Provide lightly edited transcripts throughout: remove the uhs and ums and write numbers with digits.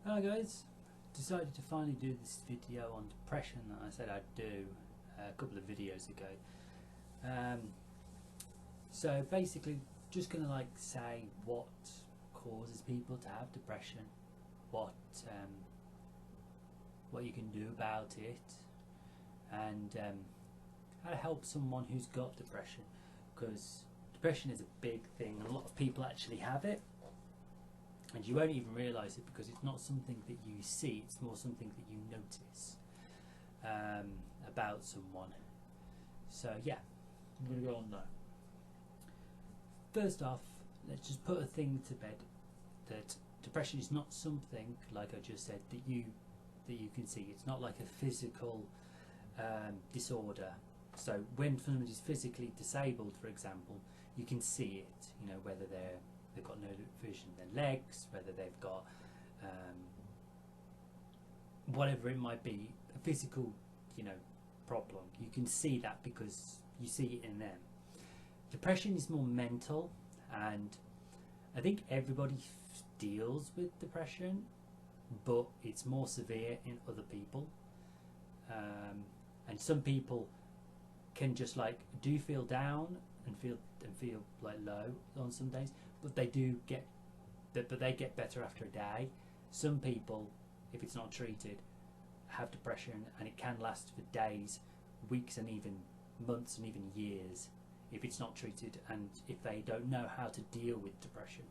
Hello guys, decided to finally do this video on depression that I said I'd do a couple of videos ago. So basically just going to say what causes people to have depression, what you can do about it, and how to help someone who's got depression, because depression is a big thing. A lot of people actually have it, and you won't even realise it because it's not something that you see, it's more something that you notice about someone. So yeah, I'm going to go on now. First off, let's just put a thing to bed, that depression is not something, like I just said, that you can see. It's not like a physical disorder. So when somebody is physically disabled, for example, you can see it, you know, whether they've got no vision in their legs, whether they've got whatever it might be, a physical, problem. You can see that because you see it in them. Depression is more mental, and I think everybody deals with depression, but it's more severe in other people. And some people can just do feel down and feel like low on some days, but they get better after a day. Some people, if it's not treated, have depression, and it can last for days, weeks, and even months, and even years if it's not treated, and if they don't know how to deal with depression.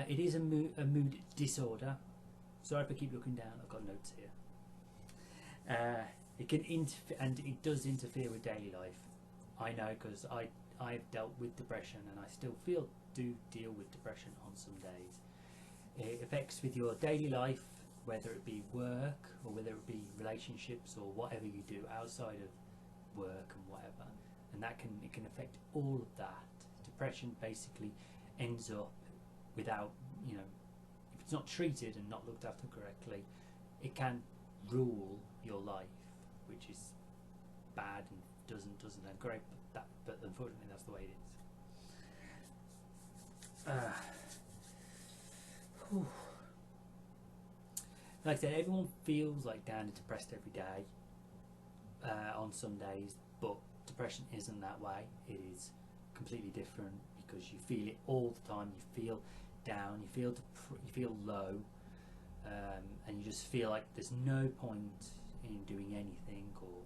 It is a mood disorder. Sorry if I keep looking down, I've got notes here. It can and it does interfere with daily life. I know, because I've dealt with depression, and I still do deal with depression on some days. It affects with your daily life, whether it be work or whether it be relationships or whatever you do outside of work and whatever, and it can affect all of that. Depression basically ends up without, if it's not treated and not looked after correctly, it can rule your life, which is bad and doesn't sound great, but unfortunately that's the way it is. Like I said, everyone feels down and depressed every day, on some days, but depression isn't that way. It is completely different, because you feel it all the time. You feel down, you feel low, and you just feel like there's no point in doing anything, or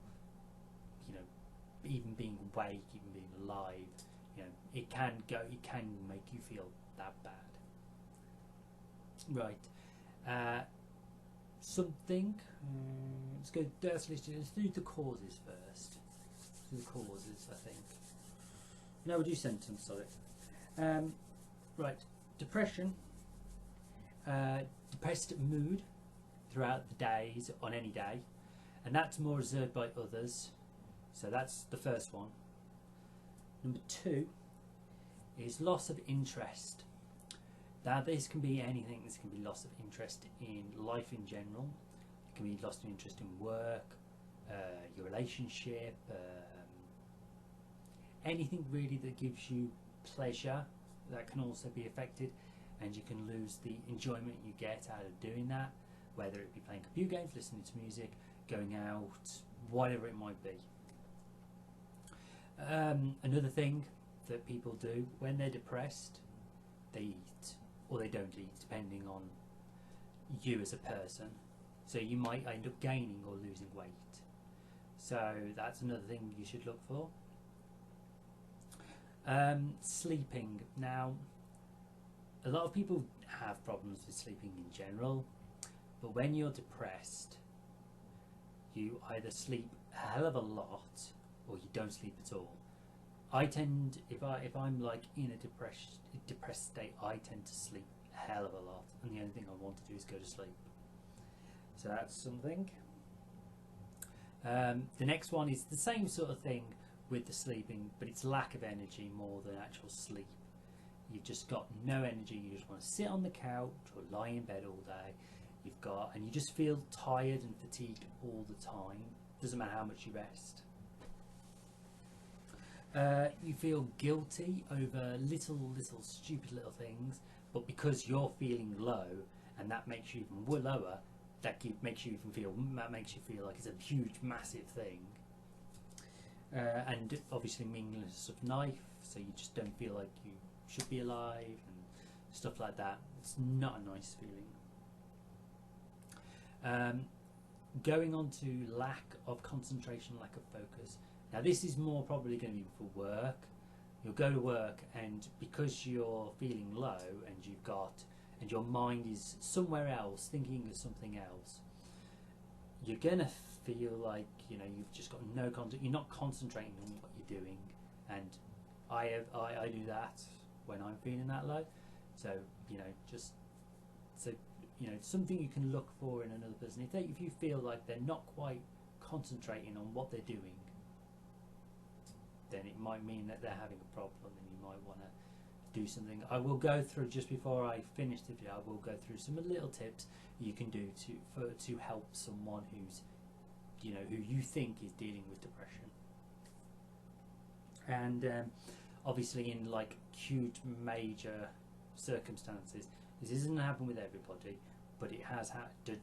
even being awake, even being alive. It can make you feel that bad. Right. Let's do the causes first. The causes, I think. No, we'll do symptoms, sorry. Right. Depression. Depressed mood throughout the days, on any day, and that's more reserved by others. So that's the first one. Number 2 is loss of interest. Now this can be anything. This can be loss of interest in life in general. It can be loss of interest in work, your relationship, anything really that gives you pleasure, that can also be affected, and you can lose the enjoyment you get out of doing that, whether it be playing computer games, listening to music, going out, whatever it might be. Another thing that people do when they're depressed, they eat, or they don't eat, depending on you as a person. So you might end up gaining or losing weight. So that's another thing you should look for. Sleeping. Now, a lot of people have problems with sleeping in general, but when you're depressed, you either sleep a hell of a lot or you don't sleep at all. I tend, if I'm in a depressed state, I tend to sleep a hell of a lot, and the only thing I want to do is go to sleep. So that's something. The next one is the same sort of thing with the sleeping, but it's lack of energy more than actual sleep. You've just got no energy. You just want to sit on the couch or lie in bed all day. And you just feel tired and fatigued all the time. Doesn't matter how much you rest. You feel guilty over little stupid little things, but because you're feeling low, and that makes you even lower, makes you feel like it's a huge, massive thing. And obviously meaningless of life, so you just don't feel like you should be alive and stuff like that. It's not a nice feeling. Going on to lack of concentration, lack of focus. Now this is more probably going to be for work. You'll go to work, and because you're feeling low and your mind is somewhere else, thinking of something else, you're gonna feel like you've just got no content. You're not concentrating on what you're doing, and I do that when I'm feeling that low. So it's something you can look for in another person. If you feel like they're not quite concentrating on what they're doing, then it might mean that they're having a problem, and you might want to do something. I will go through, just before I finish the video, I will go through some little tips you can do to help someone who's who you think is dealing with depression. And obviously in like huge major circumstances, this doesn't happen with everybody, but it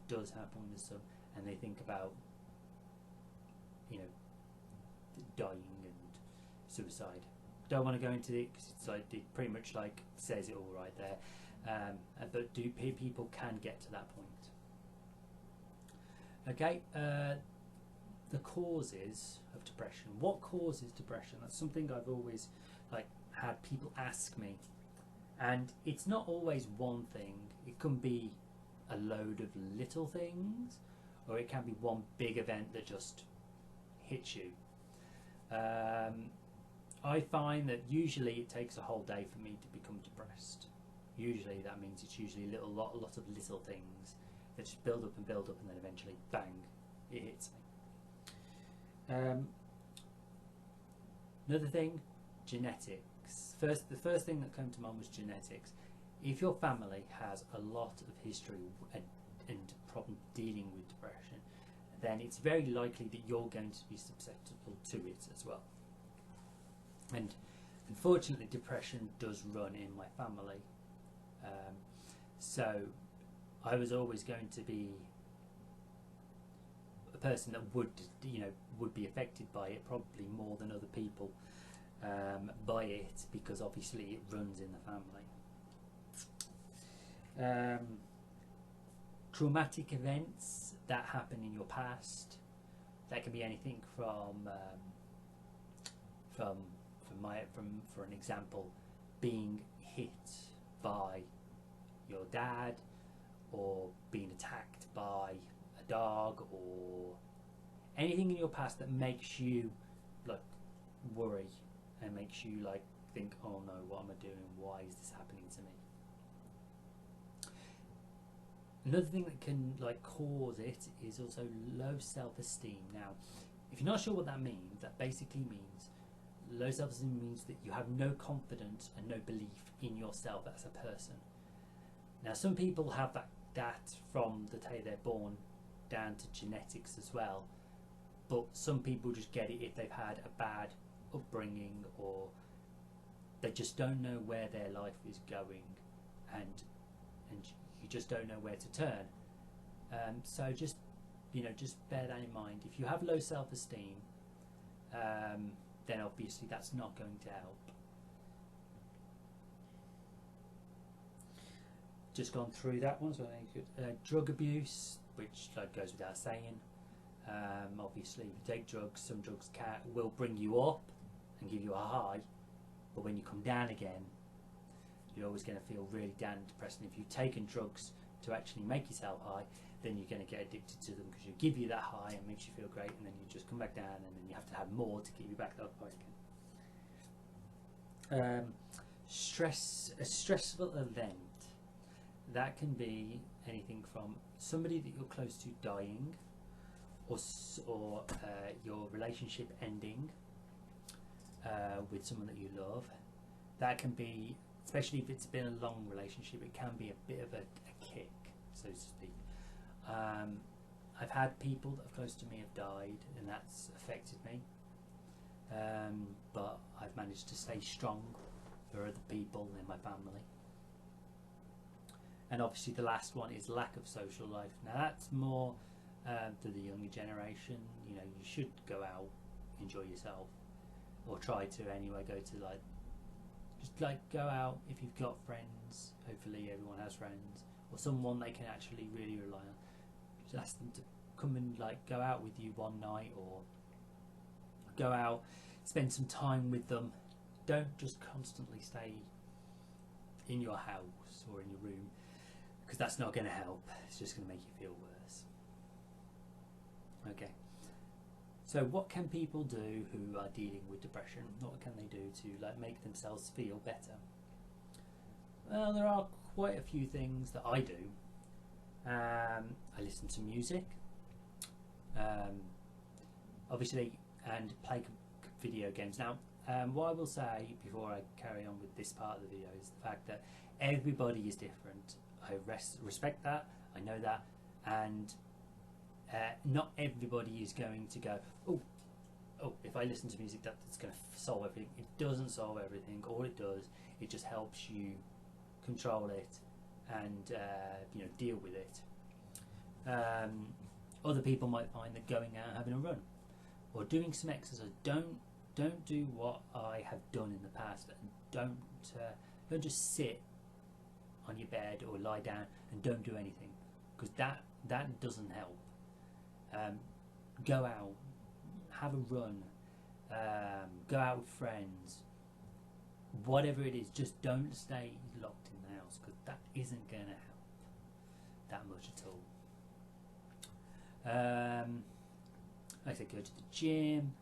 does happen with some, and they think about dying and suicide. Don't want to go into it because it's like, it pretty much like says it all right there. But people can get to that point. Okay, the causes of depression. What causes depression? That's something I've always had people ask me, and it's not always one thing. It can be a load of little things, or it can be one big event that just hits you. I find that usually it takes a whole day for me to become depressed. Usually that means it's usually a lot of little things that just build up, and then eventually, bang, it hits me. Another thing, genetics. The first thing that came to mind was genetics. If your family has a lot of history and problem dealing with depression, then it's very likely that you're going to be susceptible to it as well. And unfortunately, depression does run in my family. So I was always going to be a person that would be affected by it, probably more than other people by it, because obviously it runs in the family. Traumatic events that happen in your past, that can be anything from for an example, being hit by your dad, or being attacked by a dog, or anything in your past that makes you worry and makes you think, oh no, what am I doing? Why is this happening to me? Another thing that can cause it is also low self-esteem. Now, if you're not sure what that means, that basically means low self-esteem means that you have no confidence and no belief in yourself as a person. Now, some people have that from the day they're born down to genetics as well, but some people just get it if they've had a bad upbringing, or they just don't know where their life is going, and you just don't know where to turn. So just bear that in mind. If you have low self-esteem, then obviously that's not going to help. Just gone through that one, so drug abuse, which goes without saying. Obviously, if you take drugs, some drugs will bring you up and give you a high, but when you come down again, you're always going to feel really down and depressed. And if you've taken drugs to actually make yourself high, then you're going to get addicted to them, because you give you that high and makes you feel great, and then you just come back down, and then you have to have more to keep you back up again. A stressful event. That can be anything from somebody that you're close to dying, or your relationship ending with someone that you love. That can be, especially if it's been a long relationship, it can be a bit of a kick, so to speak. I've had people that are close to me have died, and that's affected me, but I've managed to stay strong for other people in my family. And obviously the last one is lack of social life. Now that's more to the younger generation. You know, you should go out, enjoy yourself, or try to anyway. Go to just go out if you've got friends. Hopefully everyone has friends or someone they can actually really rely on. Just ask them to come and go out with you one night, or go out, spend some time with them. Don't just constantly stay in your house or in your room, because that's not going to help. It's just going to make you feel worse. Okay, so what can people do who are dealing with depression? What can they do to make themselves feel better? Well, there are quite a few things that I do. I listen to music, obviously, and play video games. Now, what I will say before I carry on with this part of the video is the fact that everybody is different. I respect that, I know that, and not everybody is going to go, oh, if I listen to music that's going to solve everything. It doesn't solve everything. All it does, it just helps you control it and deal with it. Other people might find that going out and having a run or doing some exercise. Don't do what I have done in the past, and don't just sit on your bed or lie down and don't do anything, because that doesn't help. Go out, have a run, go out with friends, whatever it is. Just don't stay locked in the house, because that isn't going to help that much at all. Like I said, go to the gym.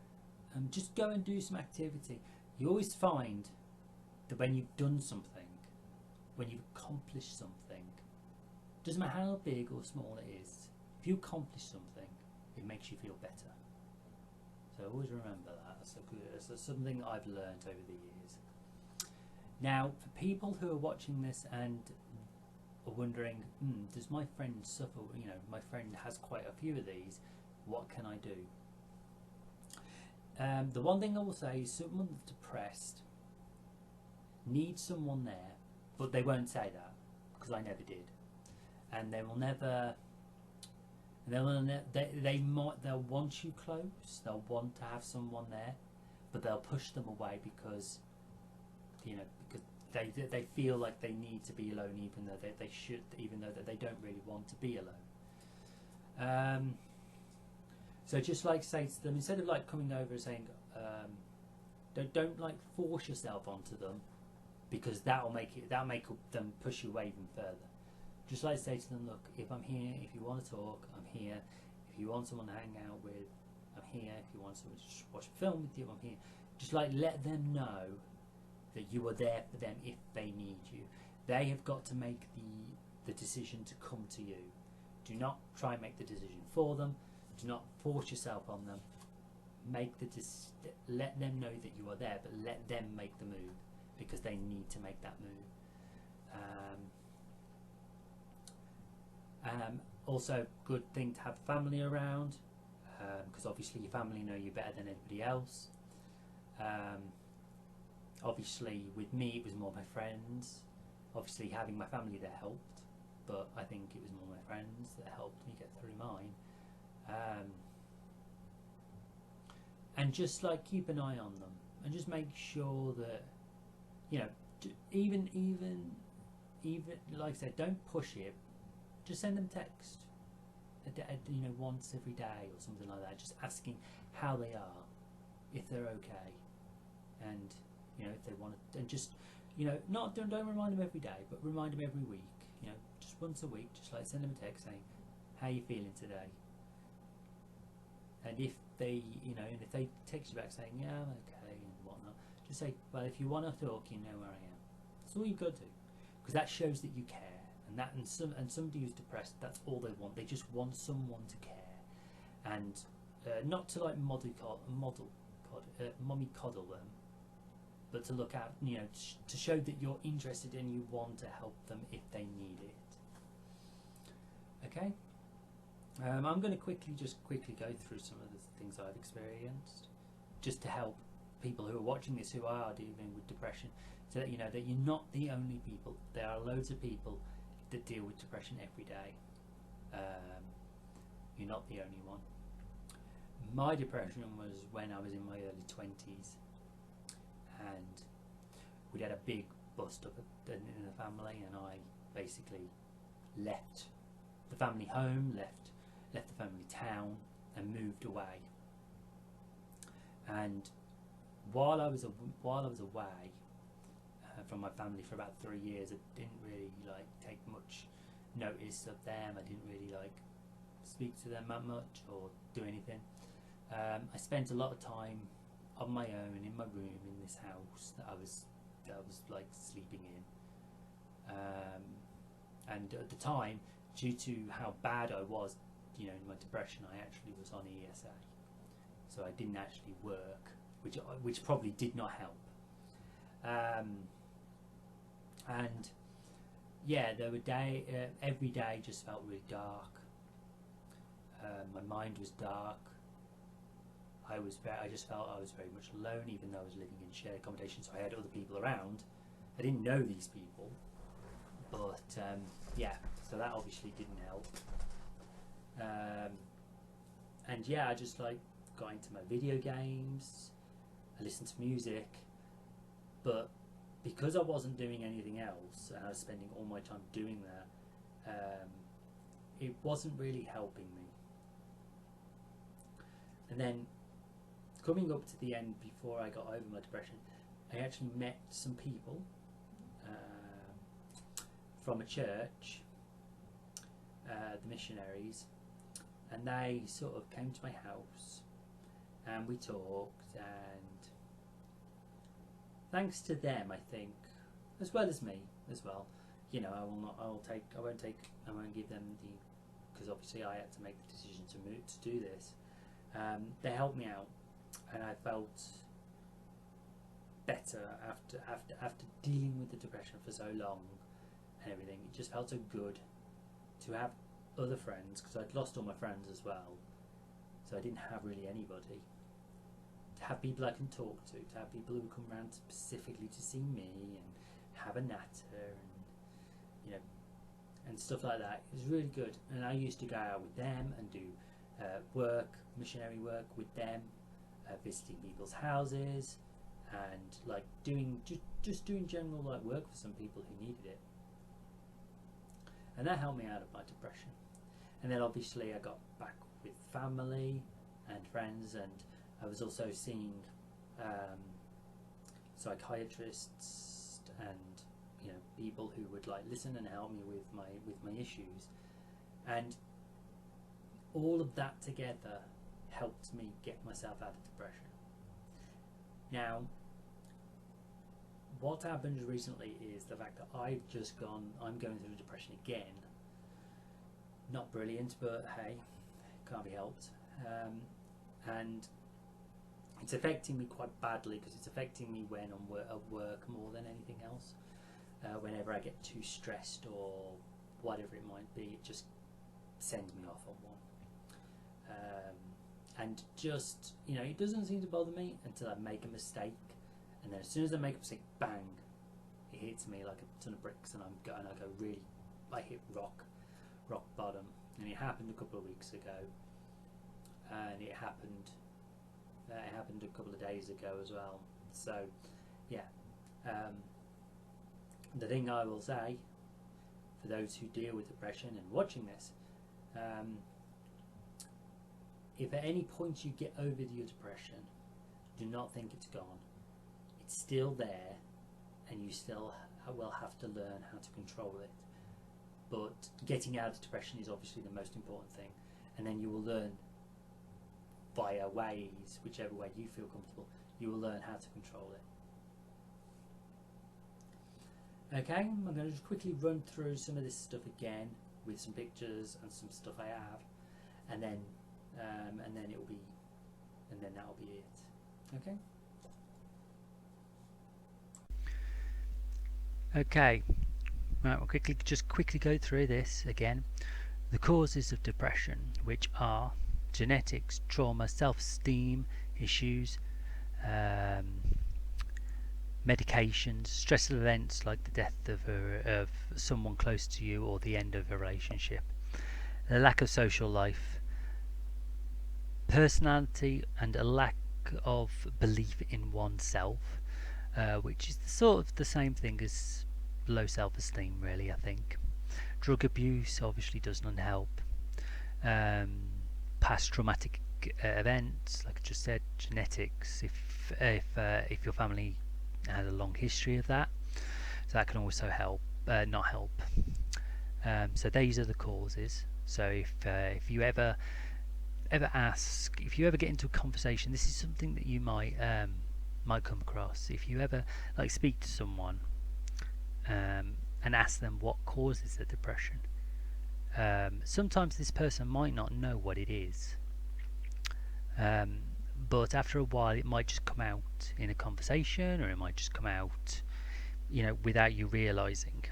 Just go and do some activity. You always find that when you've done something, when you've accomplished something, doesn't matter how big or small it is, if you accomplish something, it makes you feel better. So always remember that. That's something that I've learned over the years. Now, for people who are watching this and are wondering, does my friend suffer? My friend has quite a few of these. What can I do? The one thing I will say is someone that's depressed needs someone there, but they won't say that, because I never did, and they will never. They'll want you close. They'll want to have someone there, but they'll push them away because they feel like they need to be alone, even though they should, even though that they don't really want to be alone. So just say to them, instead of coming over and saying, don't force yourself onto them, because that'll make them push you away even further. Just say to them, look, if I'm here, if you want to talk, I'm here. If you want someone to hang out with, I'm here. If you want someone to just watch a film with you, I'm here. Just let them know that you are there for them if they need you. They have got to make the decision to come to you. Do not try and make the decision for them. Do not force yourself on them. Let them know that you are there, but let them make the move, because they need to make that move. Also, good thing to have family around, because obviously your family know you better than anybody else. Obviously, with me, it was more my friends. Obviously, having my family there helped, but I think it was more my friends that helped me get through mine. And just keep an eye on them, and just make sure that even like I said, don't push it. Just send them text, once every day or something like that, just asking how they are, if they're okay, and if they want to, and just don't remind them every day, but remind them every week. Just once a week, just send them a text saying, how are you feeling today? And if they if they text you back saying, yeah, I'm okay and whatnot, just say, well, if you want to talk, you know where I am. That's all you've got to do, because that shows that you care. And somebody who's depressed, that's all they want. They just want someone to care, and not to mommy coddle them, but to look out, to show that you're interested and you want to help them if they need it. Okay. I'm going to quickly go through some of the things I've experienced, just to help people who are watching this who are dealing with depression, so that that you're not the only people. There are loads of people that deal with depression every day. You're not the only one. My depression was when I was in my early 20s, and we'd had a big bust up in the family, and I basically left the family home, left the family town, and moved away. And while I was away from my family for about 3 years, I didn't really take much notice of them. I didn't really speak to them that much or do anything. I spent a lot of time on my own in my room in this house that I was sleeping in. And at the time, due to how bad I was, in my depression, I actually was on ESA, so I didn't actually work, which probably did not help. And yeah, there were every day just felt really dark. My mind was dark. I just felt I was very much alone, even though I was living in shared accommodation, so I had other people around. I didn't know these people, but yeah, so that obviously didn't help. And yeah, I just got into my video games. I listened to music, but because I wasn't doing anything else and I was spending all my time doing that, it wasn't really helping me. And then coming up to the end, before I got over my depression, I actually met some people from a church, the missionaries, and they sort of came to my house and we talked, and thanks to them, I think, as well as me as well, I won't give them because obviously I had to make the decision to do this. They helped me out, and I felt better after dealing with the depression for so long and everything. It just felt so good to have other friends, because I'd lost all my friends as well, so I didn't have really anybody. To have people I can talk to have people who come around specifically to see me and have a natter and stuff like that. It was really good, and I used to go out with them and do missionary work with them, visiting people's houses and doing general work for some people who needed it, and that helped me out of my depression. And then obviously I got back with family and friends, and I was also seeing psychiatrists and people who would listen and help me with my issues, and all of that together helped me get myself out of depression. Now, what happened recently is the fact that I'm going through depression again. Not brilliant, but hey, can't be helped. And it's affecting me quite badly, because it's affecting me when I'm at work more than anything else. Whenever I get too stressed or whatever it might be, it just sends me off on one. And just, it doesn't seem to bother me until I make a mistake, and then as soon as I make a mistake, bang, it hits me like a ton of bricks, and I hit rock bottom. And it happened a couple of weeks ago, and it happened a couple of days ago as well. So yeah, the thing I will say for those who deal with depression and watching this, if at any point you get over your depression, do not think it's gone. It's still there, and you still will have to learn how to control it. But getting out of depression is obviously the most important thing, and then you will learn via ways, whichever way you feel comfortable, you will learn how to control it. Okay, I'm going to just quickly run through some of this stuff again with some pictures and some stuff I have, and then that'll be it. Okay. Okay. Right, we'll quickly go through this again. The causes of depression, which are genetics, trauma, self-esteem issues, medications, stressful events like the death of someone close to you or the end of a relationship, a lack of social life, personality, and a lack of belief in oneself, which is sort of the same thing as low self-esteem, really, I think. Drug abuse obviously does not help. Past traumatic events, like I just said, genetics, if your family has a long history of that, so that can also help, not help. So these are the causes. So if you ever ask, if you ever get into a conversation, this is something that you might come across. If you ever speak to someone and ask them what causes the depression, sometimes this person might not know what it is, but after a while it might just come out in a conversation, or it might just come out, without you realizing.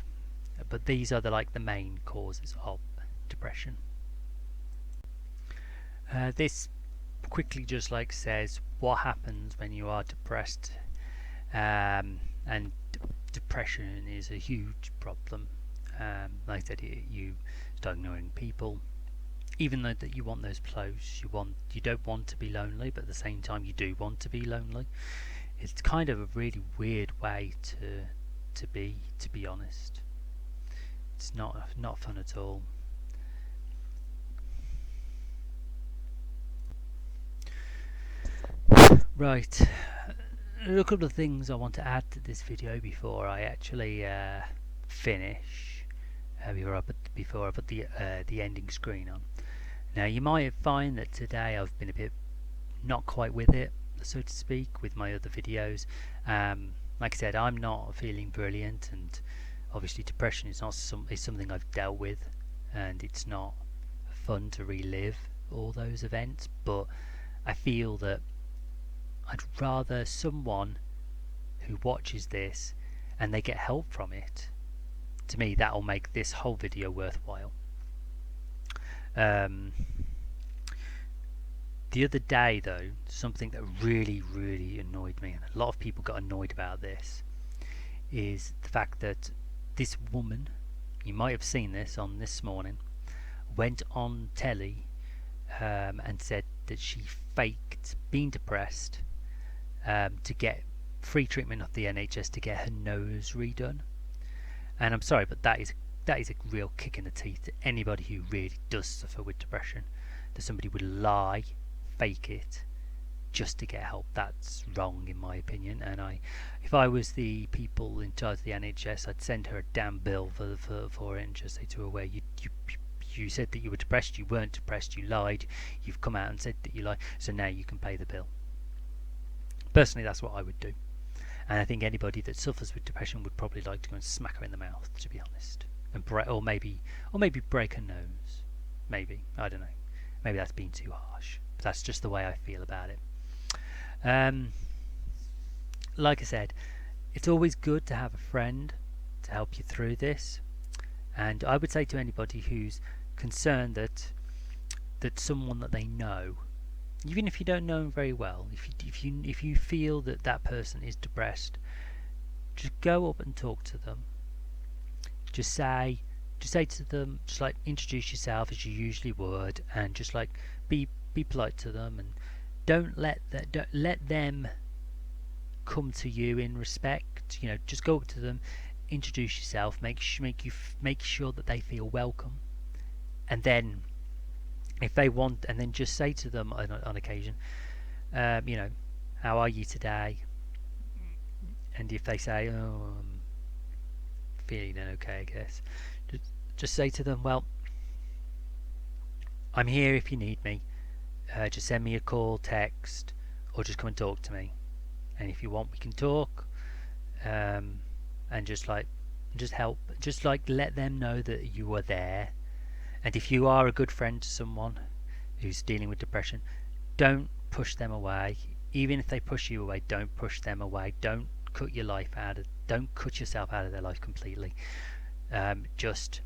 But these are the main causes of depression. This quickly just says what happens when you are depressed, and depression is a huge problem. Like I said, you start ignoring people, even though that you want those close. You don't want to be lonely, but at the same time you do want to be lonely. It's kind of a really weird way to be honest. It's not fun at all. Right, a couple of things I want to add to this video before I actually finish. Before I put the ending screen on. Now, you might find that today I've been a bit not quite with it, so to speak, with my other videos. Like I said, I'm not feeling brilliant, and obviously depression is something I've dealt with, and it's not fun to relive all those events. But I feel that I'd rather someone who watches this and they get help from it. To me, that'll make this whole video worthwhile. The other day, though, something that really annoyed me, and a lot of people got annoyed about this, is the fact that this woman, you might have seen this on This Morning, went on telly and said that she faked being depressed to get free treatment of the NHS to get her nose redone. And I'm sorry, but that is a real kick in the teeth to anybody who really does suffer with depression, that somebody would lie, fake it, just to get help. That's wrong, in my opinion. And if I was the people in charge of the NHS, I'd send her a damn bill for it and just say to her, where you said that you were depressed, you weren't depressed, you lied, you've come out and said that you lied, so now you can pay the bill. Personally, that's what I would do. And I think anybody that suffers with depression would probably like to go and smack her in the mouth, to be honest, and or maybe break her nose. Maybe, I don't know. Maybe that's being too harsh, but that's just the way I feel about it. Like I said, it's always good to have a friend to help you through this, and I would say to anybody who's concerned that someone that they know, even if you don't know them very well, if you feel that that person is depressed, just go up and talk to them. Just say to them, just introduce yourself as you usually would, and just be polite to them, and don't let them come to you in respect. Just go up to them, introduce yourself, make sure that they feel welcome, and then if they want, and then just say to them on occasion, how are you today? And if they say, oh, I'm feeling okay, I guess, just say to them, well, I'm here if you need me. Just send me a call, text, or just come and talk to me. And if you want, we can talk, and just help, let them know that you are there. And if you are a good friend to someone who's dealing with depression, don't push them away. Even if they push you away, don't push them away. Don't cut yourself out of their life completely. Just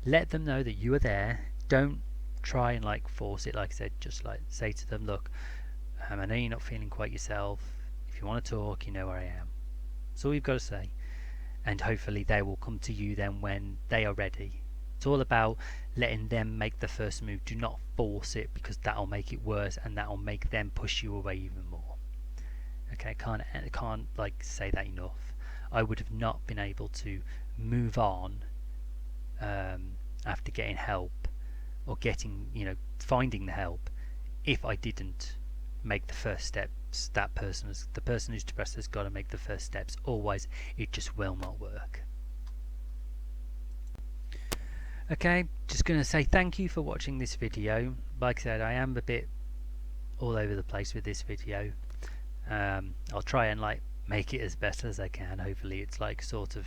let them know that you are there. Don't try and force it. Like I said, just say to them, look, I know you're not feeling quite yourself. If you want to talk, you know where I am. That's all you've got to say, and hopefully they will come to you then when they are ready. It's all about letting them make the first move. Do not force it, because that'll make it worse, and that'll make them push you away even more. Okay, I can't like say that enough. I would have not been able to move on after getting help, or finding the help, if I didn't make the first steps. The person who's depressed has got to make the first steps. Otherwise, it just will not work. Okay, just going to say thank you for watching this video. Like I said, I am a bit all over the place with this video. I'll try and make it as best as I can. Hopefully it's sort of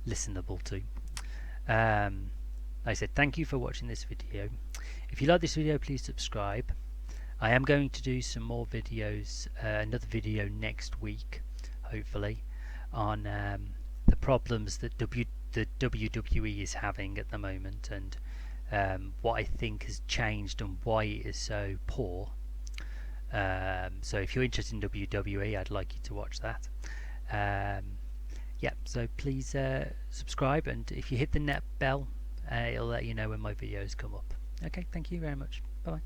listenable too. Like I said, thank you for watching this video. If you like this video, please subscribe. I am going to do some more videos, another video next week, hopefully, on the problems that the WWE is having at the moment, and what I think has changed and why it is so poor. So if you're interested in WWE, I'd like you to watch that. Yeah, so please subscribe, and if you hit the net bell, it'll let you know when my videos come up. Okay, thank you very much. Bye.